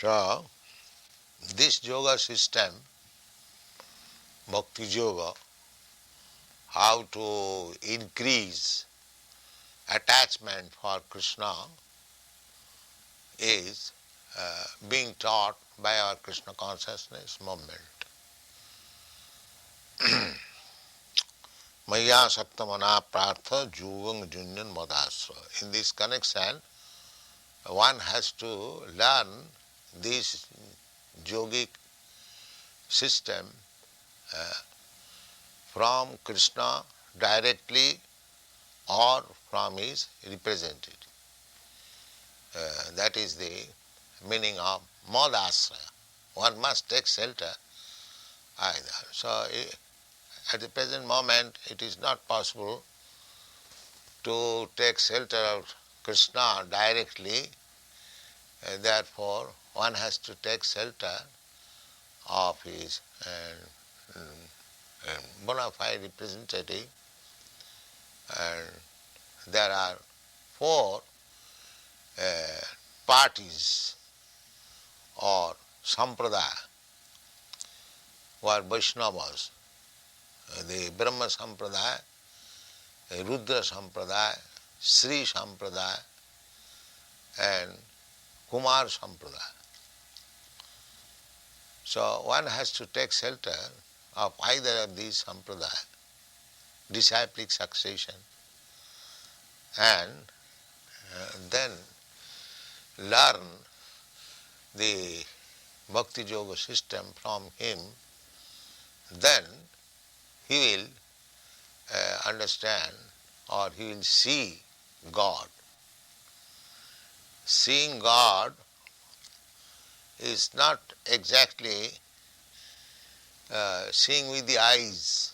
So, this yoga system, Bhakti Yoga, how to increase attachment for Krishna is being taught by our Krishna consciousness movement. Maya Saktamana Prartha Jugam Junyan Madasra. In this connection, one has to learn this yogic system from Krishna directly or from his representative. That is the meaning of Madasraya. One must take shelter either. So, at the present moment, it is not possible to take shelter of Krishna directly. Therefore, one has to take shelter of his bona fide representative. And there are four parties or sampradaya who are Vaishnavas. The Brahma Sampradaya, Rudra Sampradaya, Sri Sampradaya and Kumar Sampradaya. So one has to take shelter of either of these sampradaya, disciplic succession, and then learn the Bhakti Yoga system from him. Then he will understand or he will see God. Seeing God is not exactly seeing with the eyes.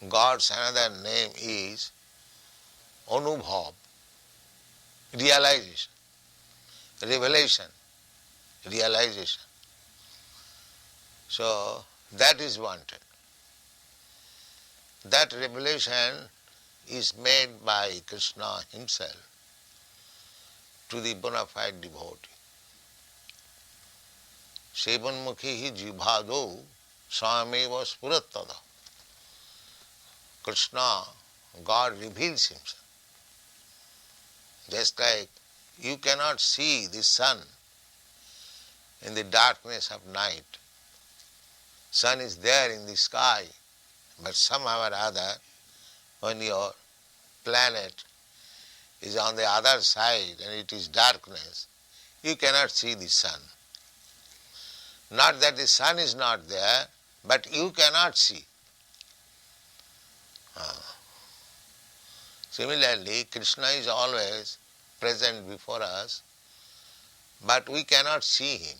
God's another name is Anubhav, realization, revelation, realization. So that is wanted. That revelation is made by Krishna himself to the bona fide devotee. Sevanmukhi hi jibhado sameva spurattada. Krishna, God reveals himself. Just like you cannot see the sun in the darkness of night. Sun is there in the sky, but somehow or other, when your planet is on the other side and it is darkness, you cannot see the sun. Not that the sun is not there, but you cannot see. Similarly, Krishna is always present before us, but we cannot see him.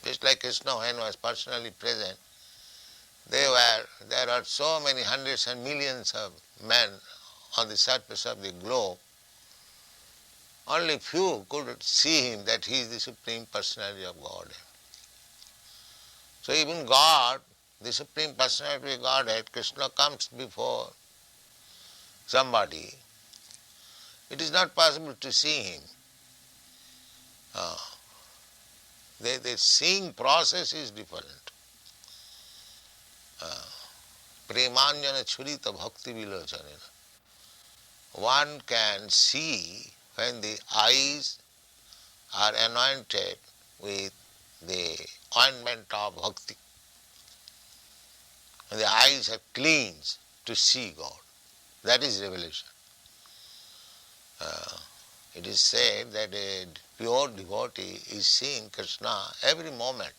Just like Krishna, when he was personally present, there are so many hundreds and millions of men on the surface of the globe. Only few could see him, that he is the Supreme Personality of Godhead. So even God, the Supreme Personality of Godhead, Krishna comes before somebody, it is not possible to see him. The seeing process is different. Premanjana churita bhakti vilochanena. One can see when the eyes are anointed with the ointment of bhakti. When the eyes are cleansed to see God. That is revelation. It is said that a pure devotee is seeing Krishna every moment.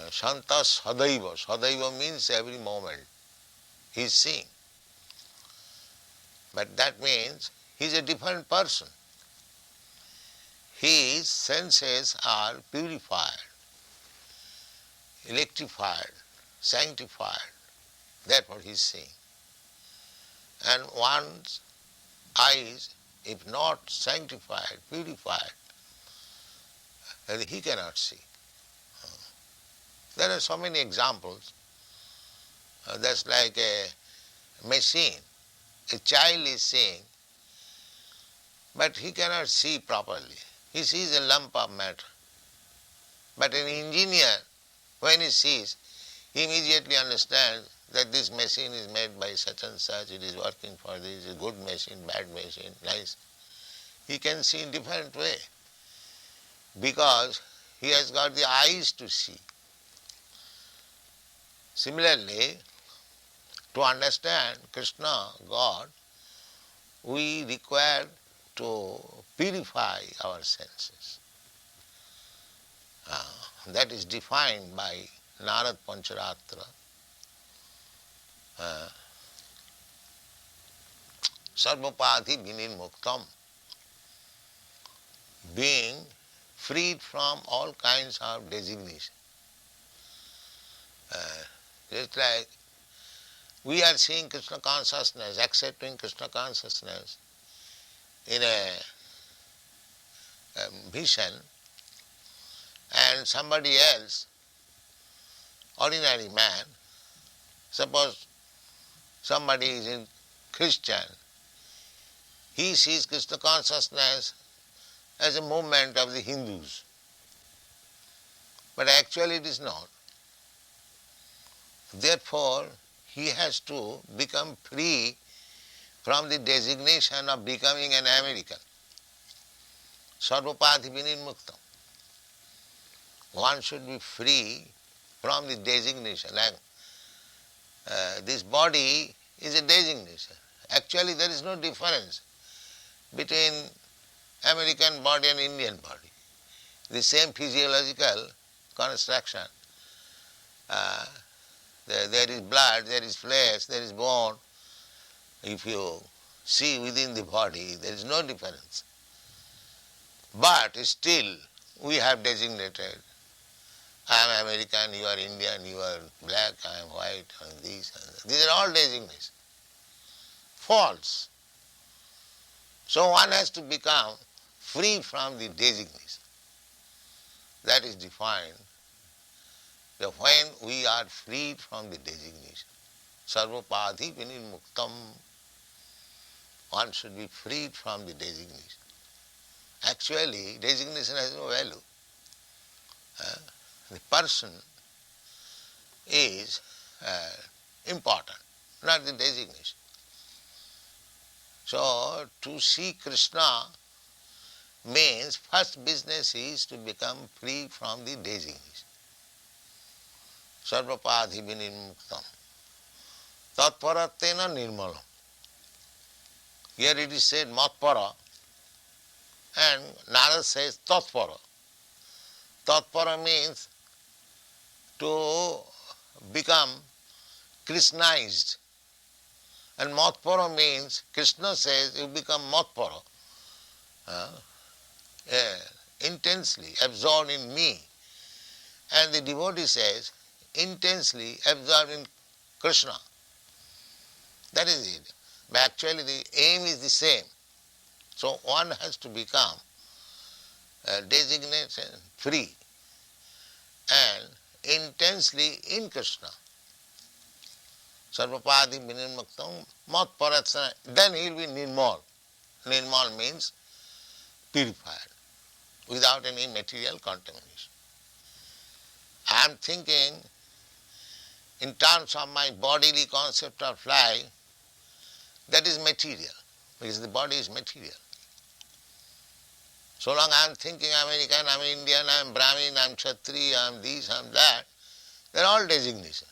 Shanta sadaiva. Sadaiva means every moment. He is seeing. But that means he is a different person. His senses are purified, electrified, sanctified. That's what he is seeing. And one's eyes, if not sanctified, purified, he cannot see. There are so many examples. That's like a machine. A child is seeing but he cannot see properly. He sees a lump of matter. But an engineer, when he sees, he immediately understands that this machine is made by such and such, it is working for this, a good machine, bad machine, nice. He can see in different way because he has got the eyes to see. Similarly, to understand Krishna, God, we require to purify our senses. That is defined by Narad Pancharatra. Sarvapadhi vinirmuktam, being freed from all kinds of designation. Just like we are seeing Krishna consciousness, accepting Krishna consciousness in a vision, and somebody else, ordinary man, suppose somebody is in Christian, he sees Krishna consciousness as a movement of the Hindus. But actually it is not. Therefore, he has to become free from the designation of becoming an American. Sarvapadhi vinirmuktam. One should be free from the designation. Like this body is a designation. Actually, there is no difference between American body and Indian body. The same physiological construction. There is blood, there is flesh, there is bone. If you see within the body, there is no difference. But still, we have designated, I am American, you are Indian, you are black, I am white, and these and that. These are all designations. False. So one has to become free from the designation. That is defined. That when we are freed from the designation, sarvapadhi vinirmuktam, one should be freed from the designation. Actually, designation has no value. The person is important, not the designation. So, to see Krishna means first business is to become free from the designation. Sarvapadhi vinirmuktam. Tatparatena nirmalam. Here it is said matpara, and Narad says tatpara. Tatpara means to become Krishnized. And matpara means, Krishna says, you become matpara. Intensely absorbed in me. And the devotee says, intensely absorbed in Krishna. That is it. But actually the aim is the same. So one has to become designated free and intensely in Krishna. Sarvapadhi vinirmuktam mat paratsana. Then he will be nirmal. Nirmal means purified, without any material contamination. I am thinking in terms of my bodily concept of life, that is material, because the body is material. So long I am thinking I am American, I am Indian, I am Brahmin, I am Kshatriya, I am this, I am that, they are all designations.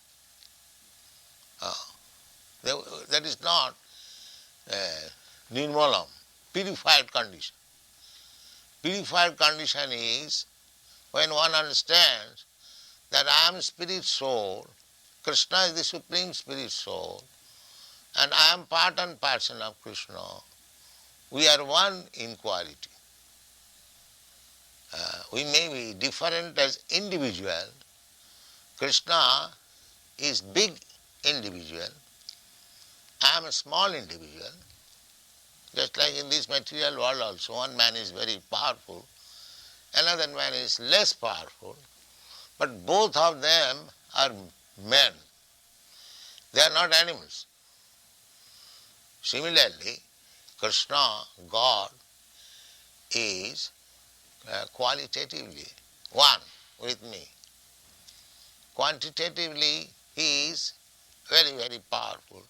That is not nirmalam, purified condition. Purified condition is when one understands that I am spirit soul, Krishna is the supreme spirit soul, and I am part and parcel of Krishna. We are one in quality. We may be different as individual. Krishna is big individual. I am a small individual. Just like in this material world also, one man is very powerful, another man is less powerful, but both of them are men. They are not animals. Similarly, Krishna, God, is qualitatively one with me. Quantitatively he is very, very powerful.